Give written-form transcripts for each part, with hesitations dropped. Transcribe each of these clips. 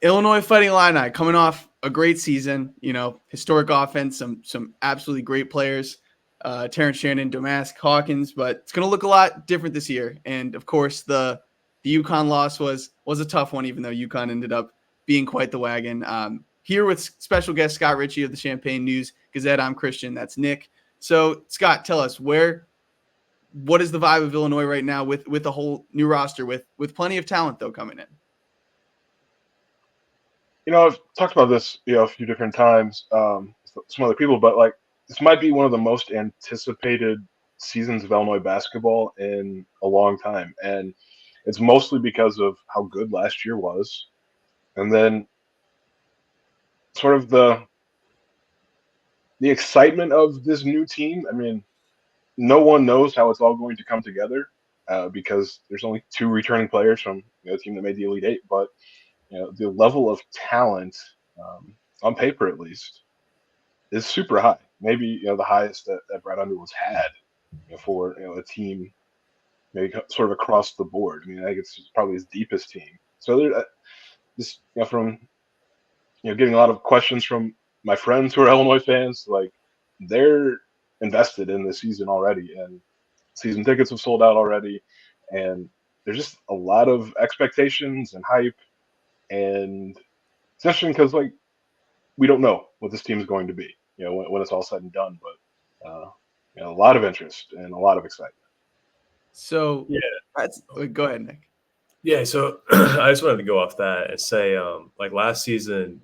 Illinois Fighting Illini coming off a great season, historic offense, some absolutely great players, Terrence Shannon, Domask, Hawkins, but it's going to look a lot different this year. And of course, the UConn loss was a tough one, even though UConn ended up being quite the wagon. Here with special guest Scott Richey of the Champaign News-Gazette, I'm Christian. That's Nick. So Scott, tell us what is the vibe of Illinois right now with a whole new roster with plenty of talent though coming in. I've talked about this, a few different times, with some other people, but like this might be one of the most anticipated seasons of Illinois basketball in a long time, and it's mostly because of how good last year was, and then sort of the excitement of this new team. I mean, no one knows how it's all going to come together because there's only two returning players from the team that made the Elite Eight, but the level of talent, on paper at least, is super high. Maybe the highest that Brad Underwood's had for a team, maybe sort of across the board. I mean, I think it's probably his deepest team. So this from getting a lot of questions from my friends who are Illinois fans, like they're invested in the season already, and season tickets have sold out already, and there's just a lot of expectations and hype, and especially because like we don't know what this team is going to be, when it's all said and done, but a lot of interest and a lot of excitement. So Yeah. Go ahead, Nick. Yeah, so I just wanted to go off that and say, like last season,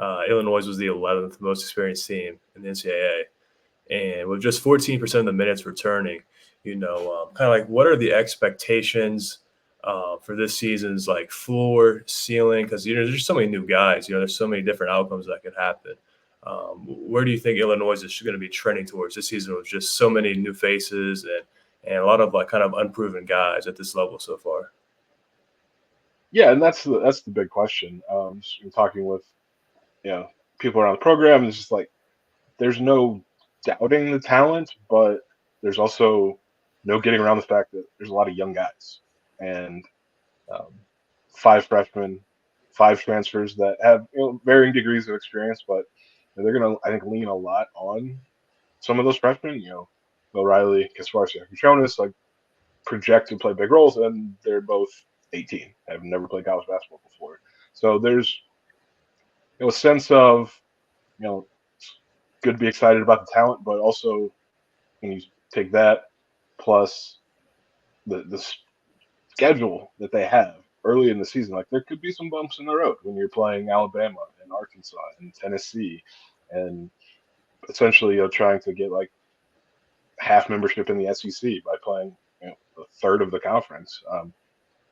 Illinois was the 11th most experienced team in the NCAA, and with just 14% of the minutes returning, kind of like what are the expectations for this season's like floor, ceiling? Because there's so many new guys. There's so many different outcomes that could happen. Where do you think Illinois is going to be trending towards this season with just so many new faces and a lot of like kind of unproven guys at this level so far? Yeah, and that's the big question. Talking with people around the program, it's just like there's no doubting the talent, but there's also no getting around the fact that there's a lot of young guys and um, five freshmen, five transfers that have varying degrees of experience, but they're going to I think lean a lot on some of those freshmen. Bill Riley, Kasparsi, Jonas, like project to play big roles, and they're both 18, have never played college basketball before. So there's a sense of good to be excited about the talent, but also when you take that plus the schedule that they have early in the season, like there could be some bumps in the road when you're playing Alabama and Arkansas and Tennessee, and essentially trying to get like half membership in the SEC by playing a third of the conference.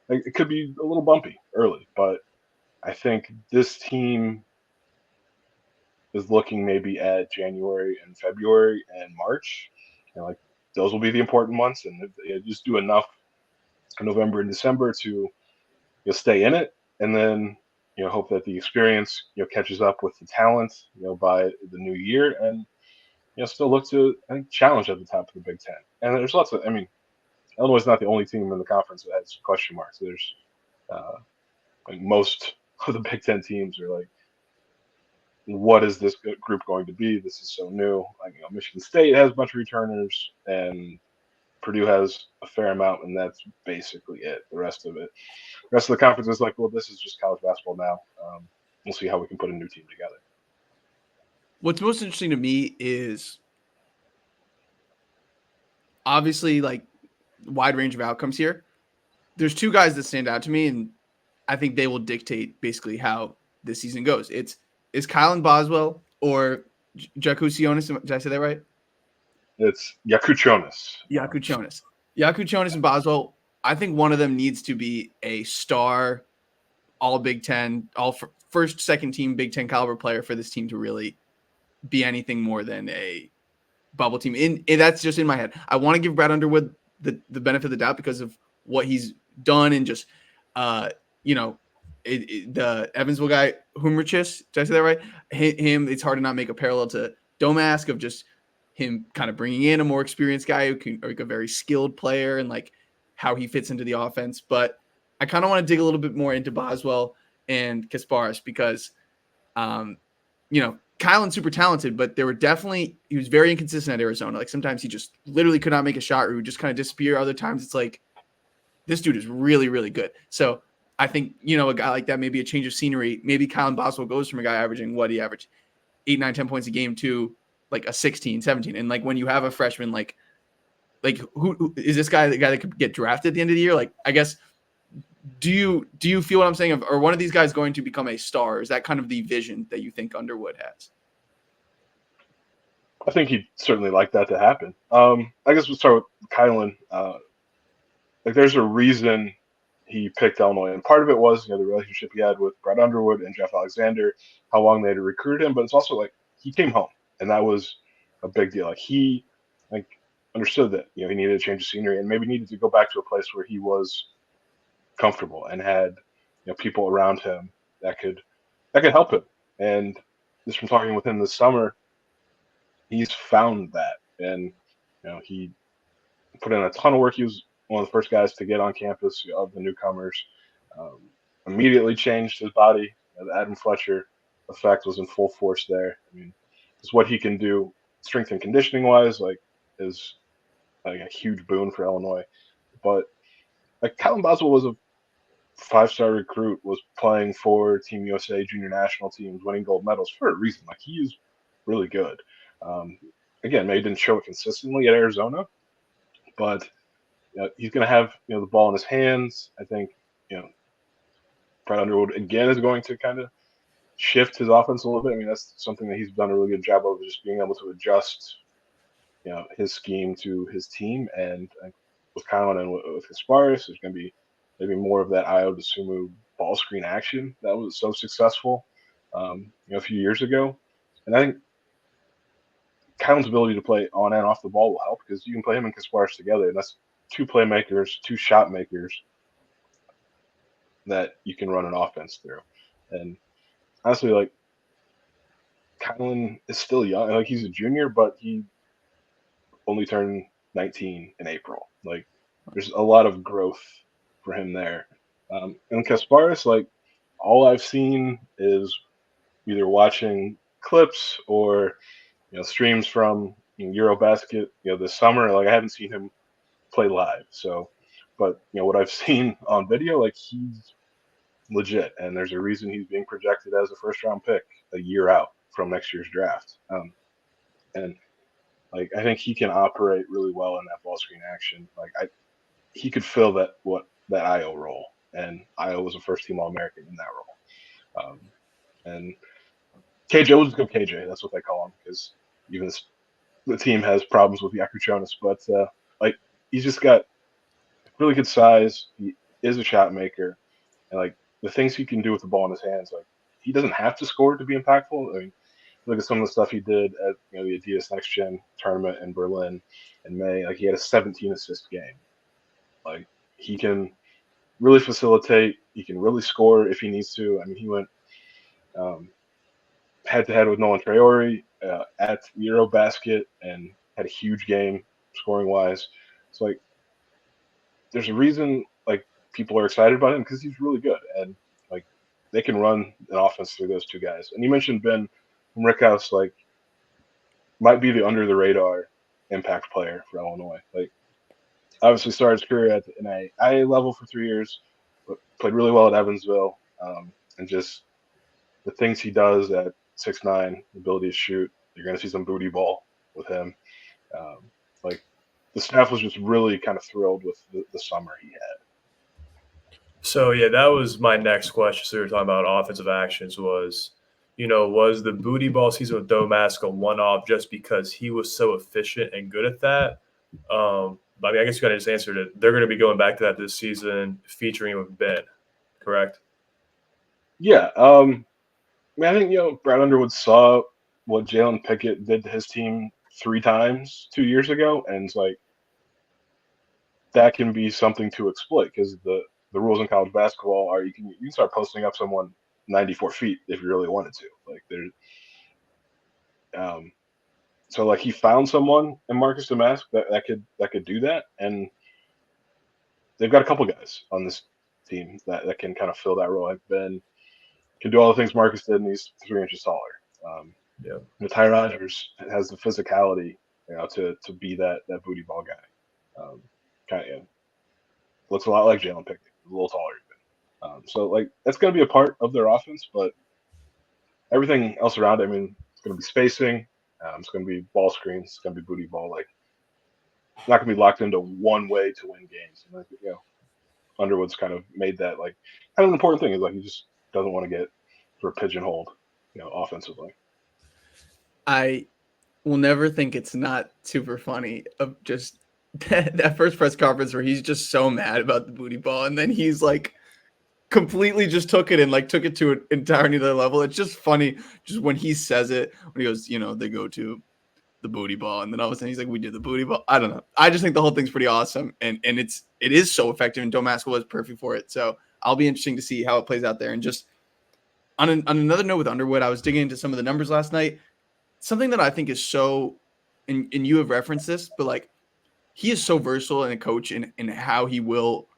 It could be a little bumpy early, but I think this team is looking maybe at January and February and March. Like those will be the important months, and if they just do enough in November and December to stay in it, and then hope that the experience catches up with the talent by the new year, and still look to I think challenge at the top of the Big Ten. And there's lots of Illinois is not the only team in the conference that has question marks. There's like most of the Big Ten teams are like, what is this group going to be? This is so new. Like Michigan State has a bunch of returners, and Purdue has a fair amount, and that's basically it. The rest of the conference is like, well, this is just college basketball now. We'll see how we can put a new team together. What's most interesting to me is obviously like wide range of outcomes here. There's two guys that stand out to me, and I think they will dictate basically how this season goes. Is Kylan Boswell or Jakucionis? Did I say that right? It's Yakuchonis. Yakuchonis and Boswell. I think one of them needs to be a star, all Big Ten, first, second team Big Ten caliber player for this team to really be anything more than a bubble team. And that's just in my head. I want to give Brad Underwood the benefit of the doubt because of what he's done and just, the Evansville guy, Humrichis, did I say that right? Him, it's hard to not make a parallel to Domask of just him kind of bringing in a more experienced guy like a very skilled player and like how he fits into the offense. But I kind of want to dig a little bit more into Boswell and Kasparis because, Kylan's super talented, but he was very inconsistent at Arizona. Like sometimes he just literally could not make a shot or he would just kind of disappear. Other times it's like, this dude is really, really good. So I think, a guy like that, maybe a change of scenery, maybe Kylan Boswell goes from a guy averaging what he averaged 8, 9, 10 points a game to like a 16, 17. And like when you have a freshman, like who is this guy, the guy that could get drafted at the end of the year? Like, I guess, do you feel what I'm saying? Are one of these guys going to become a star? Is that kind of the vision that you think Underwood has? I think he'd certainly like that to happen. I guess we'll start with Kylan. There's a reason he picked Illinois, and part of it was the relationship he had with Brett Underwood and Jeff Alexander, how long they had recruited him. But it's also like he came home, and that was a big deal. Like he understood that he needed a change of scenery and maybe needed to go back to a place where he was comfortable and had people around him that could help him. And just from talking with him this summer, he's found that, and he put in a ton of work. He was one of the first guys to get on campus of the newcomers. Immediately changed his body. The Adam Fletcher effect was in full force there. I mean, just what he can do, strength and conditioning wise, is like a huge boon for Illinois. But Kylan Boswell was a 5-star recruit, was playing for Team USA junior national teams, winning gold medals for a reason. Like he is really good. Again, maybe didn't show it consistently at Arizona, but he's going to have the ball in his hands. I think Brett Underwood again is going to kind of shift his offense a little bit. I mean, that's something that he's done a really good job of, just being able to adjust his scheme to his team. And with Kylan and with Kasparis, there's going to be maybe more of that Io DeSumo ball screen action that was so successful a few years ago. And I think Kylan's ability to play on and off the ball will help because you can play him and Kasparis together, and that's 2 playmakers, 2 shot makers that you can run an offense through. And honestly, Kylan is still young. Like he's a junior, but he only turned 19 in April. Like there's a lot of growth for him there. And Kasparis, all I've seen is either watching clips or streams from Eurobasket this summer. I haven't seen him play live. So, but what I've seen on video, he's legit, and there's a reason he's being projected as a first-round pick a year out from next year's draft. And I think he can operate really well in that ball screen action. He could fill that Io role, and Io was a first-team All-American in that role. And KJ, we'll just go KJ. That's what they call him because even the team has problems with Yakuchonis, but he's just got really good size. He is a shot maker, and the things he can do with the ball in his hands, he doesn't have to score to be impactful. I mean, look at some of the stuff he did at the Adidas Next Gen tournament in Berlin in May. He had a 17 assist game. He can really facilitate. He can really score if he needs to. I mean, he went head-to-head with Nolan Traore at Eurobasket and had a huge game scoring-wise. So, there's a reason, people are excited about him because he's really good. And, they can run an offense through those 2 guys. And you mentioned Ben from Rickhouse, might be the under-the-radar impact player for Illinois. Obviously started his career at an IA level for 3 years, but played really well at Evansville. And just the things he does at 6'9", the ability to shoot, you're going to see some booty ball with him. The staff was just really kind of thrilled with the summer he had. So, yeah, that was my next question. So we were talking about offensive actions was the booty ball season with Domask a one-off just because he was so efficient and good at that? I mean, I guess you kind of just answered it. They're going to be going back to that this season, featuring him with Ben, correct? Yeah. I think, Brad Underwood saw what Jalen Pickett did to his team 3 times 2 years ago, and it's that can be something to exploit because the rules in college basketball are you can start posting up someone 94 feet if you really wanted to. So he found someone in Marcus Domask that could do that, and they've got a couple guys on this team that can kind of fill that role. I've been can do all the things Marcus did, and he's 3 inches taller. Yeah. Ty Rodgers has the physicality, to be that booty ball guy. Kind of looks a lot like Jalen Pickett, a little taller even. So like that's going to be a part of their offense, but everything else around it, I mean, it's going to be spacing. It's going to be ball screens. It's going to be booty ball. Like, not going to be locked into one way to win games. And, like, Underwood's kind of made that like kind of an important thing. Is like he just doesn't want to get sort of pigeonholed, offensively. I will never think it's not super funny of just that first press conference where he's just so mad about the booty ball, and then he's like completely just took it and like took it to an entirely other level. It's just funny just when he says it, when he goes, they go to the booty ball, and then all of a sudden he's like, we did the booty ball. I don't know. I just think the whole thing's pretty awesome, and it is so effective, and Domask was perfect for it. So I'll be interesting to see how it plays out there. And just on another note with Underwood, I was digging into some of the numbers last night. Something that I think is so, and you have referenced this, but like he is so versatile in a coach in how he will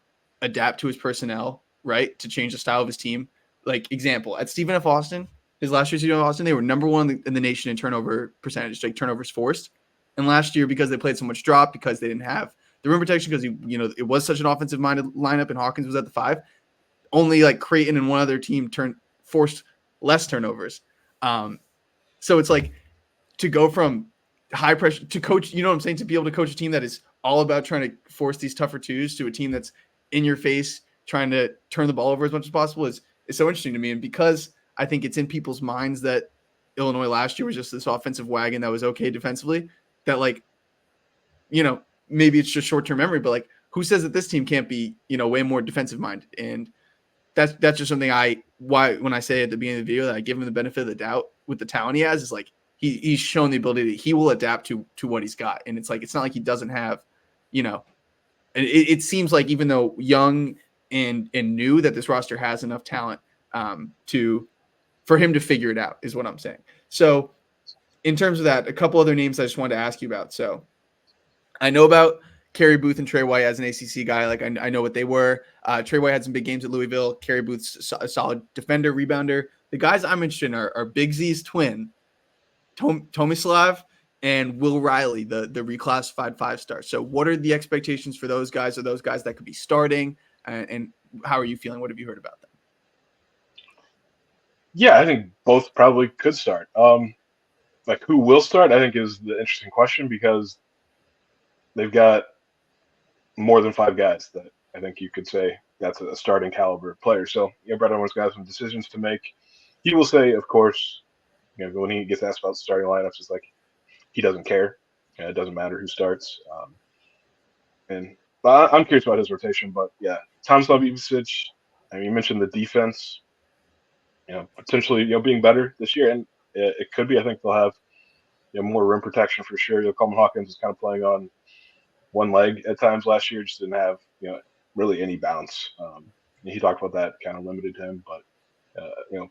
adapt to his personnel, right? To change the style of his team. Like example, at Stephen F. Austin, his last year Stephen F. Austin, they were number one in the nation in turnover percentage, like turnovers forced. And last year, because they played so much drop, because they didn't have the rim protection, because it was such an offensive minded lineup, and Hawkins was at the 5. Only like Creighton and one other team forced less turnovers. So it's like to go from high pressure to coach, you know what I'm saying, to be able to coach a team that is all about trying to force these tougher twos to a team that's in your face, trying to turn the ball over as much as possible is so interesting to me. And because I think it's in people's minds that Illinois last year was just this offensive wagon that was okay defensively, that like, maybe it's just short-term memory, but like who says that this team can't be, way more defensive minded? And that's just something when I say at the beginning of the video that I give him the benefit of the doubt with the talent he has, is like he's shown the ability that he will adapt to what he's got. And it's like, it's not like he doesn't have, and it seems like even though young and new, that this roster has enough talent for him to figure it out, is what I'm saying. So in terms of that, a couple other names I just wanted to ask you about. So I know about Kerry Booth and Trey White as an ACC guy. Like I know what they were. Trey White had some big games at Louisville. Kerry Booth's a solid defender, rebounder. The guys I'm interested in are Big Z's twin, Tomislav, and Will Riley, the reclassified 5-star. So what are the expectations for those guys? Are those guys that could be starting? And how are you feeling? What have you heard about them? Yeah, I think both probably could start. Like who will start, I think, is the interesting question, because they've got more than 5 guys that I think you could say that's a starting caliber player. So Brett Owens got some decisions to make. He will say, of course, when he gets asked about starting lineups, it's like he doesn't care. It doesn't matter who starts. But I'm curious about his rotation. But yeah, Tomislav Ivicic, I mean, you mentioned the defense, potentially being better this year, and it could be. I think they'll have more rim protection for sure. Coleman Hawkins is kind of playing on one leg at times last year, just didn't have really any bounce. He talked about that kind of limited him, but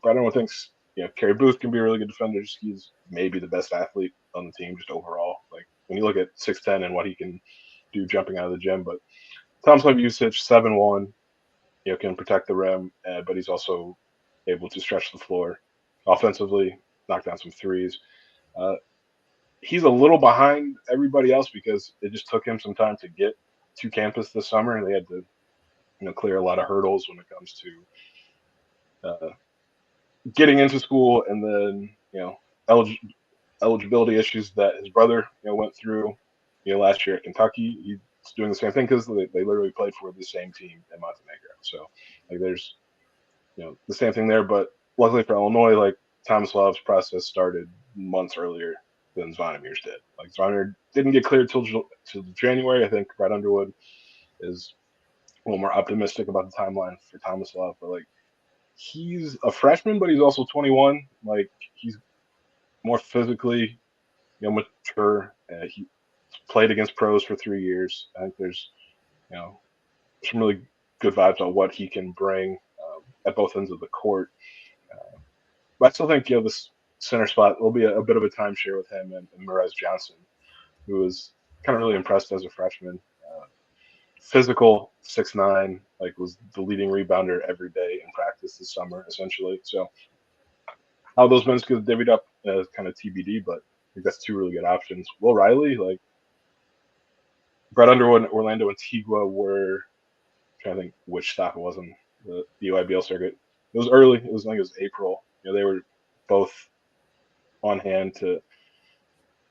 Brett Owens thinks Kerry Booth can be a really good defender. He's maybe the best athlete on the team just overall. Like when you look at 6'10" and what he can do jumping out of the gym, but Tomislav Ivicic 7'1", can protect the rim, but he's also able to stretch the floor offensively, knock down some threes. He's a little behind everybody else because it just took him some time to get to campus this summer, and they had to, clear a lot of hurdles when it comes to getting into school, and then eligibility issues that his brother went through last year at Kentucky. He's doing the same thing because they literally played for the same team at Montenegro. So like there's the same thing there, but luckily for Illinois, like Tomislav's process started months earlier than Zvonimir's did. Like Zvonimir didn't get cleared till January. I think Brett Underwood is a little more optimistic about the timeline for Tomislav, but like he's a freshman, but he's also 21. Like he's more physically mature. He played against pros for 3 years. I think there's some really good vibes on what he can bring at both ends of the court. But I still think this center spot will be a bit of a timeshare with him and Merez Johnson, who was kind of really impressed as a freshman. physical, 6'9", like was the leading rebounder every day in practice this summer, essentially. So how those minutes get divvied up is kind of TBD, but I think that's two really good options. Will Riley, like Brett Underwood, Orlando Antigua were I'm trying to think which stop it was on the UIBL circuit. It was early. I think it was April. They were both on hand to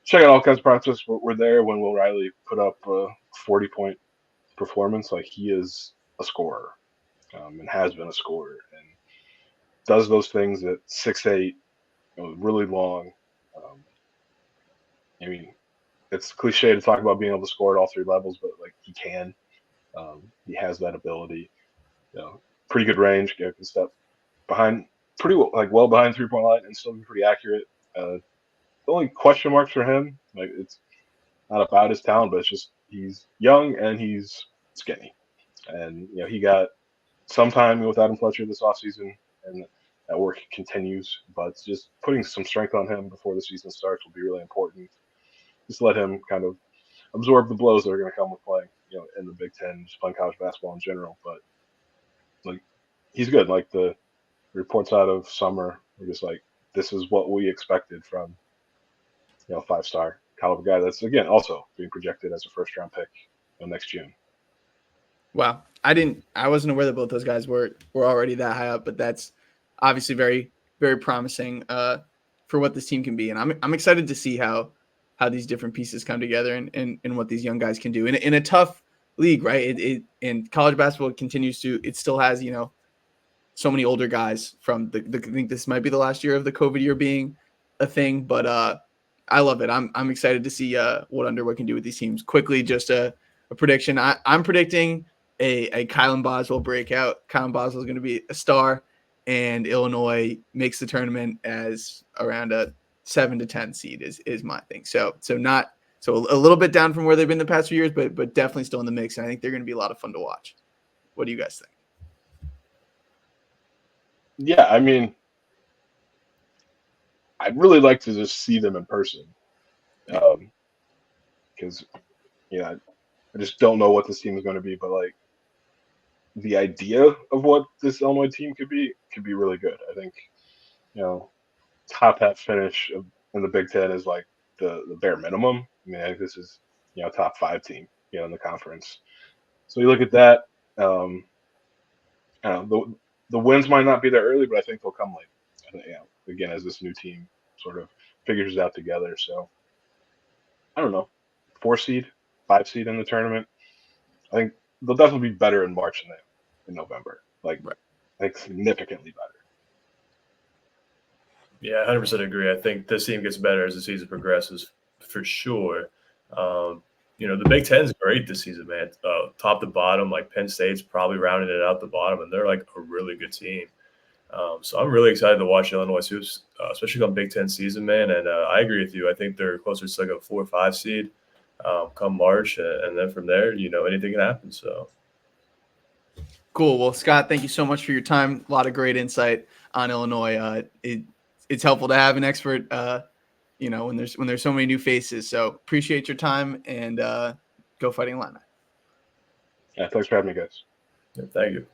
check out all kinds of practice. We're there when Will Riley put up a 40-point performance. Like he is a scorer, and has been a scorer, and does those things at 6'8", really long. Um, I mean, it's cliche to talk about being able to score at all three levels, but like he can. He has that ability. Pretty good range. Can step behind, pretty well behind 3-point line, and still be pretty accurate. The only question marks for him, like it's not about his talent, but it's just he's young and he's skinny, and he got some time with Adam Fletcher this offseason, and that work continues. But just putting some strength on him before the season starts will be really important. Just let him kind of absorb the blows that are going to come with playing, in the Big Ten, just playing college basketball in general. But like, he's good. Like the reports out of summer were just like, this is what we expected from, 5-star caliber guy. That's again also being projected as a first-round pick next June. Wow. I wasn't aware that both those guys were already that high up, but that's obviously very, very promising for what this team can be. And I'm excited to see how these different pieces come together and what these young guys can do in a tough league, right? And college basketball continues to, it still has, so many older guys from I think this might be the last year of the COVID year being a thing, but I love it. I'm excited to see what Underwood can do with these teams. Quickly, just a prediction. I'm predicting a Kylan Boswell breakout. Kylan Boswell is going to be a star, and Illinois makes the tournament as around a 7 to 10 seed is my thing. So a little bit down from where they've been the past few years, but definitely still in the mix. And I think they're going to be a lot of fun to watch. What do you guys think? Yeah, I mean, I'd really like to just see them in person, because I just don't know what this team is going to be, but like the idea of what this Illinois team could be really good. I think top half finish in the Big Ten is like the bare minimum. I mean, I think this is top 5 team in the conference. So you look at that. I don't know, the wins might not be there early, but I think they'll come late. I think, again, as this new team sort of figures it out together. So I don't know, 4 seed, 5 seed in the tournament. I think they'll definitely be better in March than in November. Like, Right. I think significantly better. Yeah, 100% agree. I think this team gets better as the season progresses, for sure. The Big Ten's great this season, man. Top to bottom, like Penn State's probably rounding it out the bottom, and they're like a really good team. So I'm really excited to watch Illinois hoops, especially on Big Ten season, man. And I agree with you. I think they're closer to like a 4 or 5 seed come March, and then from there, anything can happen. So Cool. Well, Scott, thank you so much for your time. A lot of great insight on Illinois. It's helpful to have an expert, when there's so many new faces. So appreciate your time, and go Fighting Illini. Yeah, thanks for having me, guys. yeah, thank you.